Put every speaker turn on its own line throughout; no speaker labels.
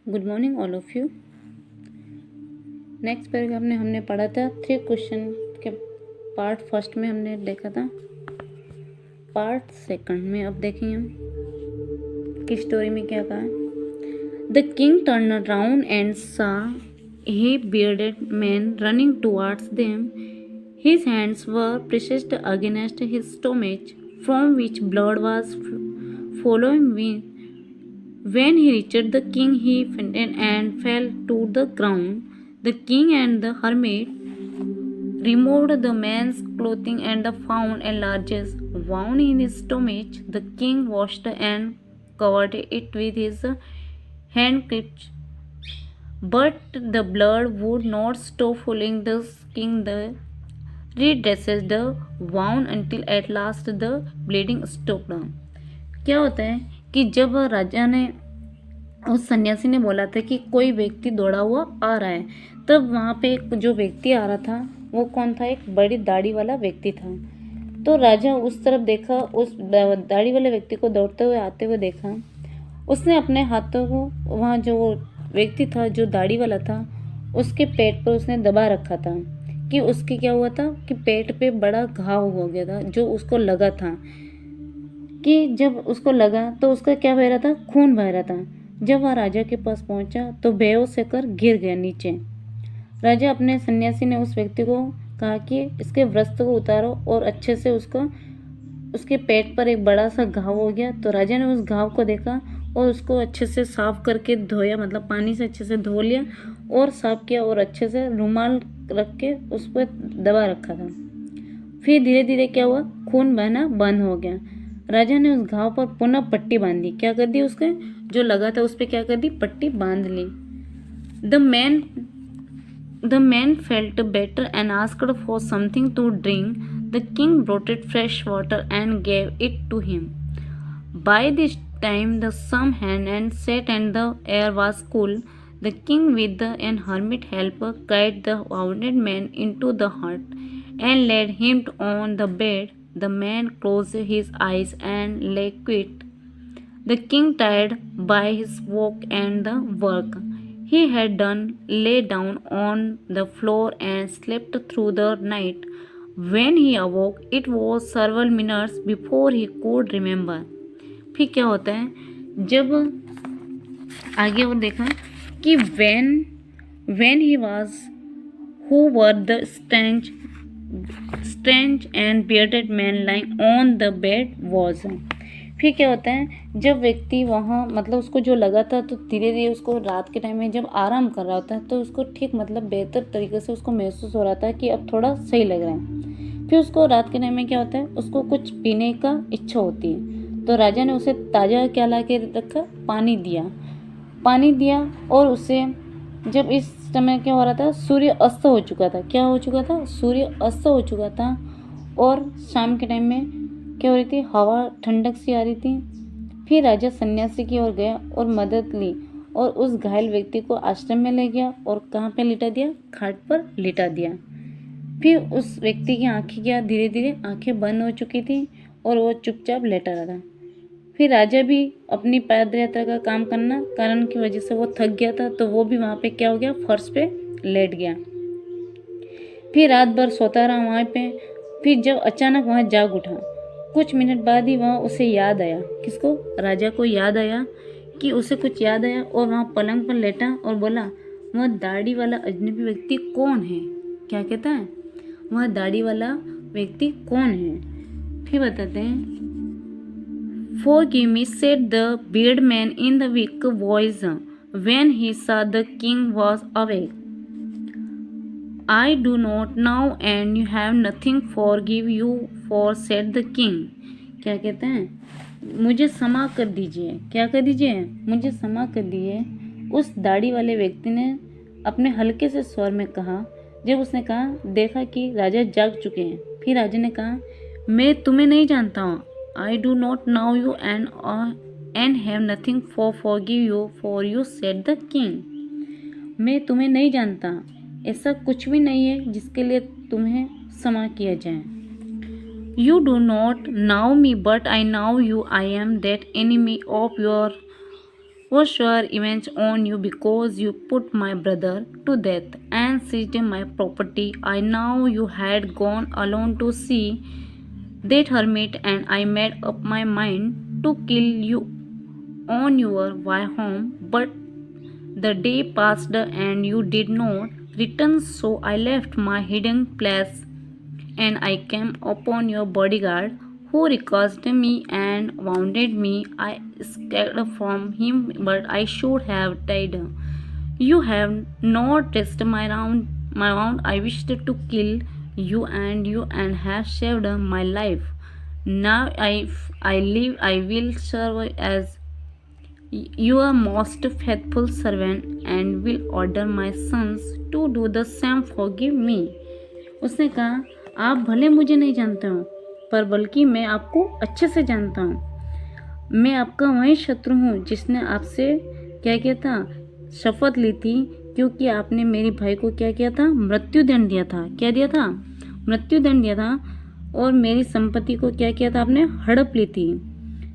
Good morning all of you. Next paragraph में हमने पढ़ा था 3 क्वेश्चन के पार्ट फर्स्ट में हमने देखा था। पार्ट सेकंड में अब देखेंगे हम कि स्टोरी में क्या कहा है। The king turn around and सा he bearded man running towards them. His hands were pressed against his stomach, from which blood was flowing. When he reached the king, he fainted and fell to the ground. The king and the hermit removed the man's clothing and found a large wound in his stomach. The king washed and covered it with his handkerchief, but the blood would not stop flowing. The king redressed the wound until at last the bleeding stopped. क्या होता है कि जब राजा ने उस सन्यासी ने बोला था कि कोई व्यक्ति दौड़ा हुआ आ रहा है, तब वहाँ पे जो व्यक्ति आ रहा था वो कौन था? एक बड़ी दाढ़ी वाला व्यक्ति था। तो राजा उस तरफ देखा, उस दाढ़ी वाले व्यक्ति को दौड़ते हुए आते हुए देखा। उसने अपने हाथों को वहाँ जो व्यक्ति था, जो दाढ़ी वाला था, उसके पेट पर उसने दबा रखा था कि उसके क्या हुआ था कि पेट पे बड़ा घाव हो गया था, जो उसको लगा था कि जब उसको लगा तो उसका क्या बह रहा था? खून बह रहा था। जब वह राजा के पास पहुंचा तो बेहोश होकर गिर गया नीचे। राजा अपने सन्यासी ने उस व्यक्ति को कहा कि इसके वस्त्र को उतारो और अच्छे से उसके पेट पर एक बड़ा सा घाव हो गया। तो राजा ने उस घाव को देखा और उसको अच्छे से साफ करके धोया, मतलब पानी से अच्छे से धो लिया और साफ किया और अच्छे से रुमाल रख के उस पर दबा रखा था। फिर धीरे धीरे क्या हुआ? खून बहना बंद हो गया। राजा ने उस घाव पर पुनः पट्टी बांधी। क्या कर दी? उसके जो लगा था उस पर क्या कर दी? पट्टी बांध ली। The man felt better and asked for something to drink. The king brought fresh water and gave it to him. By this time the sun had set and the air was cool. The king with the hermit help carried the wounded man into the hut and laid him on the bed. The man closed his eyes and lay quiet. The king, tired by his walk and the work he had done, lay down on the floor and slept through the night. When he awoke, it was several minutes before he could remember. फिर क्या होता है? जब आगे वो देखा कि when he was who were the strange and bearded man lying on the bed was. फिर क्या होता है? जब व्यक्ति वहाँ मतलब उसको जो लगा था तो धीरे धीरे उसको रात के टाइम में जब आराम कर रहा होता है तो उसको ठीक मतलब बेहतर तरीके से उसको महसूस हो रहा था कि अब थोड़ा सही लग रहा है। फिर उसको रात के टाइम में क्या होता है? उसको कुछ पीने का इच्छा होती है। तो राजा ने उसे ताज़ा क्या ला के रखा? पानी दिया और उसे जब इस समय क्या हो रहा था? सूर्य अस्त हो चुका था। क्या हो चुका था? सूर्य अस्त हो चुका था और शाम के टाइम में क्या हो रही थी? हवा ठंडक सी आ रही थी। फिर राजा सन्यासी की ओर गया और मदद ली और उस घायल व्यक्ति को आश्रम में ले गया और कहाँ पे लिटा दिया? खाट पर लिटा दिया। फिर उस व्यक्ति की आंखें क्या धीरे धीरे आंखें बंद हो चुकी थी और वो चुपचाप लेटा रहा था। फिर राजा भी अपनी पैदल यात्रा का काम करना कारण की वजह से वो थक गया था, तो वो भी वहाँ पे क्या हो गया? फर्श पे लेट गया। फिर रात भर सोता रहा वहाँ पे। फिर जब अचानक वहाँ जाग उठा, कुछ मिनट बाद ही वहाँ उसे याद आया। किसको? राजा को याद आया कि उसे कुछ याद आया और वहाँ पलंग पर लेटा और बोला, वह दाढ़ी वाला अजनबी व्यक्ति कौन है? क्या कहता है? वह दाढ़ी वाला व्यक्ति कौन है? फिर बताते हैं, Forgive me, said the bearded man in the weak voice when he saw the king was awake. I do not know and you have nothing forgive you for, said the king. क्या कहते हैं? मुझे क्षमा कर दीजिए। क्या कर दीजिए? मुझे क्षमा कर दीजिए, उस दाढ़ी वाले व्यक्ति ने अपने हल्के से स्वर में कहा। जब उसने कहा, देखा कि राजा जाग चुके हैं। फिर राजा ने कहा, मैं तुम्हें नहीं जानता हूँ। I do not know you and have nothing for forgive you for, you said the king. मैं तुम्हें नहीं जानता, ऐसा कुछ भी नहीं है जिसके लिए तुम्हें क्षमा किया जाए। You do not know me but I know you. I am that enemy of your was sure revenge on you because you put my brother to death and seized my property. I know you had gone alone to see that hermit, and I made up my mind to kill you on your way home, but the day passed and you did not return, so I left my hiding place and I came upon your bodyguard who recognised me and wounded me. I escaped from him, but I should have died. You have not tested my wound. I wished to kill you and have saved my life. Now I live. I will serve as your most faithful servant and will order my sons to do the same. Forgive me. उसने कहा, आप भले मुझे नहीं जानते हो, पर बल्कि मैं आपको अच्छे से जानता हूँ। मैं आपका वही शत्रु हूँ जिसने आपसे क्या किया था, शपथ ली थी, क्योंकि आपने मेरे भाई को क्या किया था, मृत्युदंड दिया था। क्या दिया था? मृत्युदंड दिया था। और मेरी संपत्ति को क्या किया था, आपने हड़प ली थी।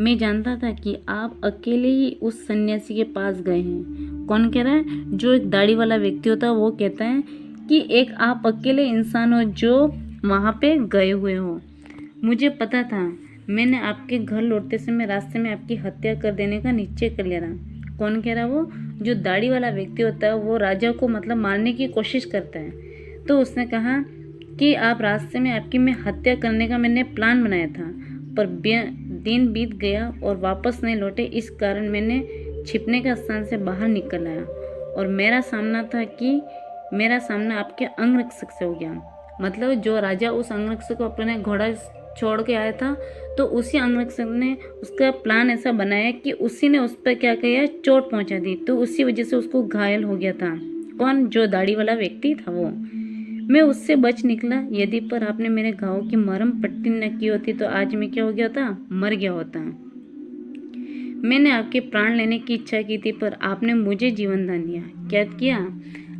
मैं जानता था कि आप अकेले ही उस सन्यासी के पास गए हैं। कौन कह रहा है? जो एक दाढ़ी वाला व्यक्ति होता है वो कहता है कि एक आप अकेले इंसान हो जो वहाँ पे गए हुए हो। मुझे पता था, मैंने आपके घर लौटते समय रास्ते में आपकी हत्या कर देने का निश्चय कर लिया था। कौन कह रहा है? वो जो दाढ़ी वाला व्यक्ति होता है वो राजा को मतलब मारने की कोशिश करता है। तो उसने कहा कि आप रास्ते में आपकी मैं हत्या करने का मैंने प्लान बनाया था, पर दिन बीत गया और वापस नहीं लौटे, इस कारण मैंने छिपने का स्थान से बाहर निकल आया और मेरा सामना आपके अंगरक्षक से हो गया। मतलब जो राजा उस अंगरक्षक को अपने घोड़ा छोड़ के आया था, तो उसी अंगरक्षक ने उसका प्लान ऐसा बनाया कि उसी ने उस पर क्या किया, चोट पहुंचा दी, तो उसी वजह से उसको घायल हो गया था। कौन? जो दाढ़ी वाला व्यक्ति था वो। मैं उससे बच निकला, यदि पर आपने मेरे घाव की मरहम पट्टी न की होती तो आज मैं क्या हो गया था, मर गया होता। मैंने आपके प्राण लेने की इच्छा की थी, पर आपने मुझे जीवन दान दिया। क्या किया?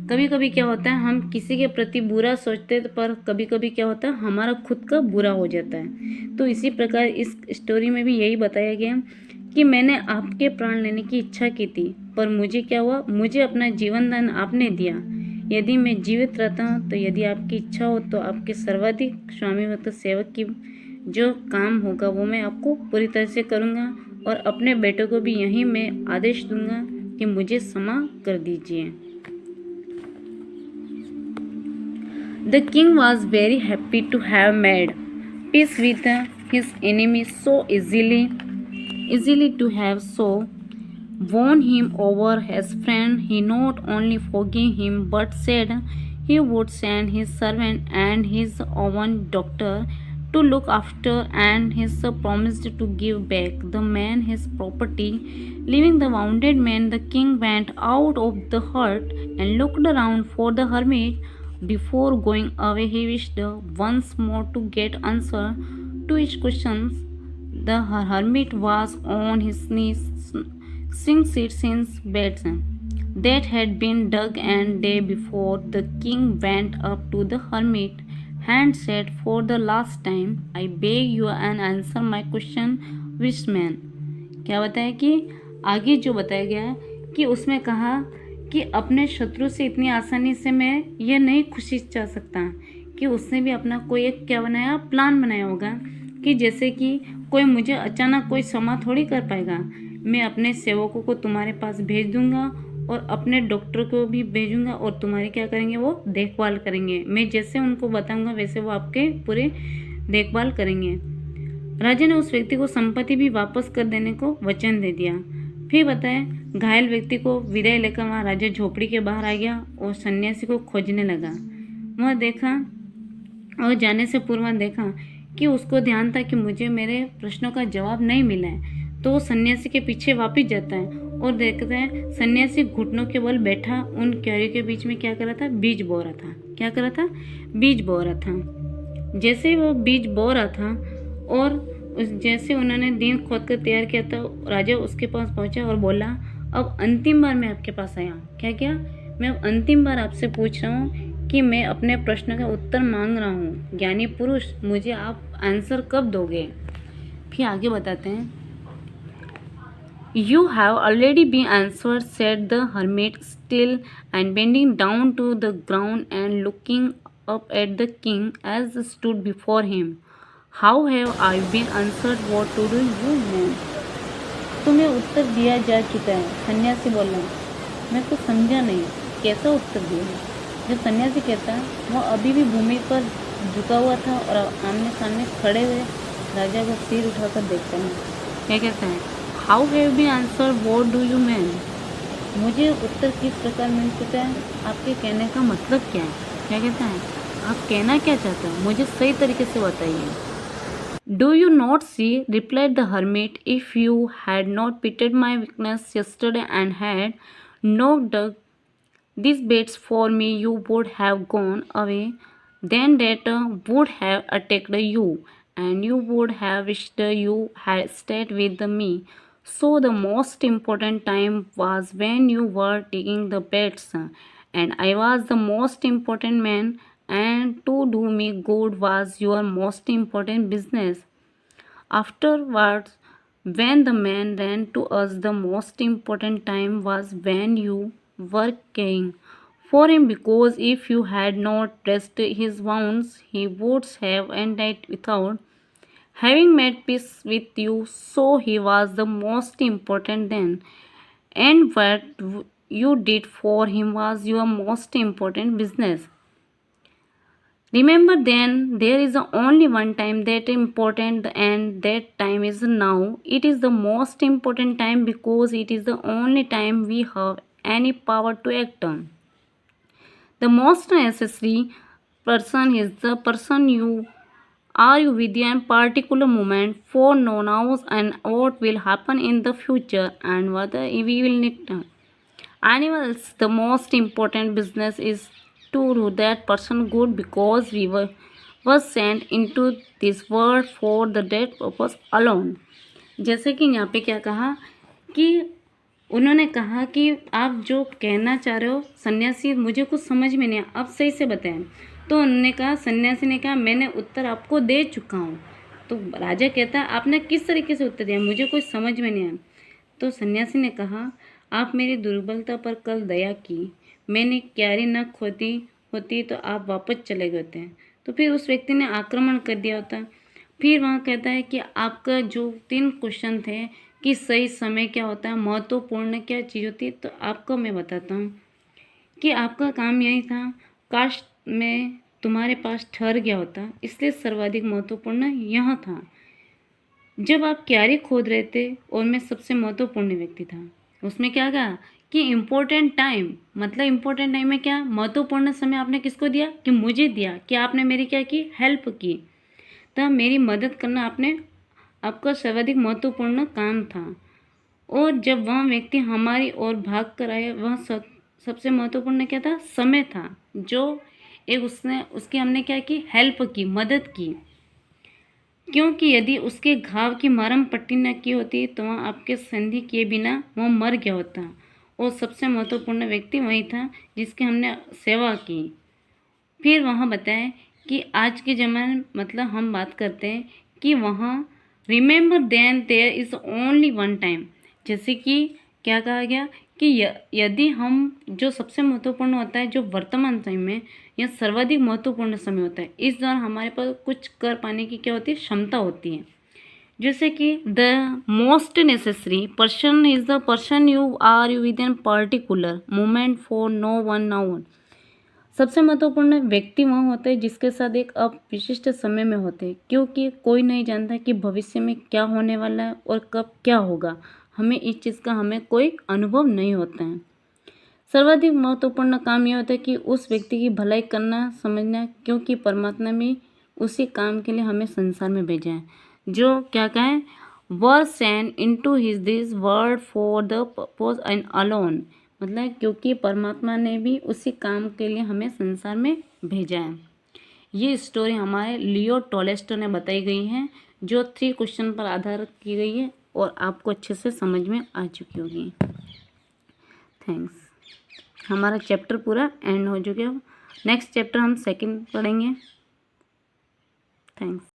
कभी कभी क्या होता है, हम किसी के प्रति बुरा सोचते हैं, पर कभी कभी क्या होता है, हमारा खुद का बुरा हो जाता है। तो इसी प्रकार इस स्टोरी में भी यही बताया गया कि मैंने आपके प्राण लेने की इच्छा की थी, पर मुझे क्या हुआ, मुझे अपना जीवन दान आपने दिया। यदि मैं जीवित रहता हूँ, तो यदि आपकी इच्छा हो तो आपके सर्वाधिक स्वामी व तो सेवक की जो काम होगा वो मैं आपको पूरी तरह से करूँगा, और अपने बेटे को भी यही मैं आदेश दूंगा कि मुझे क्षमा कर दीजिए। The king was very happy to have made peace with his enemy so easily to have so won him over as friend. He not only forgave him but said he would send his servant and his own doctor to look after, and he promised to give back the man his property. Leaving the wounded man, the king went out of the hut and looked around for the hermit. Before going away, he wished once more to get answer to his questions. The hermit was on his knees, since beds that had been dug, and day before the king went up to the hermit and said, "For the last time, I beg you and answer my question, which man?" क्या बताया कि आगे जो बताया गया है कि उसमें कहा कि अपने शत्रु से इतनी आसानी से मैं ये नहीं खुशी चाह सकता, कि उसने भी अपना कोई एक क्या बनाया, प्लान बनाया होगा कि जैसे कि कोई मुझे अचानक कोई क्षमा थोड़ी कर पाएगा। मैं अपने सेवकों को तुम्हारे पास भेज दूंगा और अपने डॉक्टर को भी भेजूंगा, और तुम्हारी क्या करेंगे, वो देखभाल करेंगे। मैं जैसे उनको बताऊंगा वैसे वो आपके पूरे देखभाल करेंगे। राजा ने उस व्यक्ति को संपत्ति भी वापस कर देने को वचन दे दिया। फिर बताए, घायल व्यक्ति को विदाई लेकर वहाँ राजा झोपड़ी के बाहर आ गया और सन्यासी को खोजने लगा। वह देखा और जाने से पूर्व देखा कि उसको ध्यान था कि मुझे मेरे प्रश्नों का जवाब नहीं मिला है, तो वो सन्यासी के पीछे वापस जाता है और देखता है सन्यासी घुटनों के बल बैठा उन क्यारियों के बीच में क्या कर रहा था, बीज बो रहा था। क्या कर रहा था? बीज बो रहा था। जैसे वो बीज बो रहा था और जैसे उन्होंने दिन खोद कर तैयार किया था, राजा उसके पास पहुंचा और बोला, अब अंतिम बार मैं आपके पास आया। क्या मैं अब अंतिम बार आपसे पूछ रहा हूँ कि मैं अपने प्रश्न का उत्तर मांग रहा हूँ। ज्ञानी पुरुष, मुझे आप आंसर कब दोगे? फिर आगे बताते हैं, You have already been answered, said the hermit, still and bending down to the ground and looking up at the king as stood before him. How have I been answered? What to do you man? तुम्हें उत्तर दिया जा चुका है, सन्यासी बोला। मैं कुछ समझा नहीं, कैसा उत्तर दिया? जब सन्यासी कहता है वो अभी भी भूमि पर झुका हुआ था और आमने सामने खड़े हुए राजा को सिर उठाकर देखता है। क्या कहता है? How have be answer, what do you mean? मुझे उत्तर किस प्रकार मिल चुका है, आपके कहने का मतलब क्या है? क्या कहता है? आप कहना क्या चाहते हो, मुझे सही तरीके से बताइए। Do you not see, replied the hermit, if you had not pitied my weakness yesterday and had knocked these beds for me, you would have gone away. Then that would have attacked you, and you would have wished you had stayed with me. So the most important time was when you were taking the beds, and I was the most important man, and to do me good was your most important business. Afterwards, when the man ran to us, the most important time was when you were caring for him, because if you had not dressed his wounds, he would have ended without having made peace with you. So he was the most important then, and what you did for him was your most important business. Remember then, there is only one time that is important, and that time is now. It is the most important time because it is the only time we have any power to act on. The most necessary person is the person you are you within a particular moment, for no knows and what will happen in the future and whether we will need anyone else. The most important business is to do that person good, because we was sent into this world for the that purpose alone. जैसे कि यहाँ पे क्या कहा कि उन्होंने कहा कि आप जो कहना चाह रहे हो सन्यासी, मुझे कुछ समझ में नहीं आया, आप सही से बताएं। तो उन्होंने कहा, सन्यासी ने कहा, मैंने उत्तर आपको दे चुका हूँ। तो राजा कहता है, आपने किस तरीके से उत्तर दिया, मुझे कुछ समझ में नहीं आया। तो सन्यासी ने कहा, आप मेरी दुर्बलता पर कल दया की, मैंने क्यारी न खोती होती तो आप वापस चले गए थे, तो फिर उस व्यक्ति ने आक्रमण कर दिया होता। फिर वहाँ कहता है कि आपका जो 3 क्वेश्चन थे कि सही समय क्या होता है, महत्वपूर्ण क्या चीज़ होती है, तो आपको मैं बताता हूँ कि आपका काम यही था, काश मैं तुम्हारे पास ठहर गया होता, इसलिए सर्वाधिक महत्वपूर्ण यह था। जब आप क्यारी खोद रहे थे और मैं सबसे महत्वपूर्ण व्यक्ति था, उसमें क्या कहा कि इम्पोर्टेंट टाइम, मतलब इम्पोर्टेंट टाइम में क्या, महत्वपूर्ण समय आपने किसको दिया, कि मुझे दिया, कि आपने मेरी क्या की, हेल्प की, तब मेरी मदद करना आपने आपका सर्वाधिक महत्वपूर्ण काम था। और जब वह व्यक्ति हमारी ओर भाग कर आए, वह सबसे महत्वपूर्ण क्या था, समय था, जो एक उसकी हमने क्या की, हेल्प की, मदद की, क्योंकि यदि उसके घाव की मरहम पट्टी न की होती तो वह आपके संधि किए बिना वह मर गया होता, और सबसे महत्वपूर्ण व्यक्ति वही था जिसकी हमने सेवा की। फिर वहाँ बताएं कि आज के ज़माने मतलब हम बात करते हैं कि वहाँ remember then there is only one time, जैसे कि क्या कहा गया कि यदि हम जो सबसे महत्वपूर्ण होता है, जो वर्तमान समय में यह सर्वाधिक महत्वपूर्ण समय होता है, इस दौरान हमारे पास कुछ कर पाने की क्या होती है, क्षमता होती है। जैसे कि the most necessary person is the person you are you with in particular moment for no one known. सबसे महत्वपूर्ण व्यक्ति वह होते हैं जिसके साथ एक अब विशिष्ट समय में होते हैं, क्योंकि कोई नहीं जानता कि भविष्य में क्या होने वाला है और कब क्या होगा, हमें इस चीज़ का हमें कोई अनुभव नहीं होता है। सर्वाधिक महत्वपूर्ण काम यह होता है कि उस व्यक्ति की भलाई करना, समझना, क्योंकि परमात्मा में उसी काम के लिए हमें संसार में भेजा है, जो क्या कहें, were sent into his this world for the purpose and alone, मतलब क्योंकि परमात्मा ने भी उसी काम के लिए हमें संसार में भेजा है। ये स्टोरी हमारे लियो टॉलस्टॉय ने बताई गई है, जो 3 क्वेश्चन पर आधारित की गई है और आपको अच्छे से समझ में आ चुकी होगी। थैंक्स। हमारा चैप्टर पूरा एंड हो चुका है। नेक्स्ट चैप्टर हम सेकंड पढ़ेंगे। थैंक्स।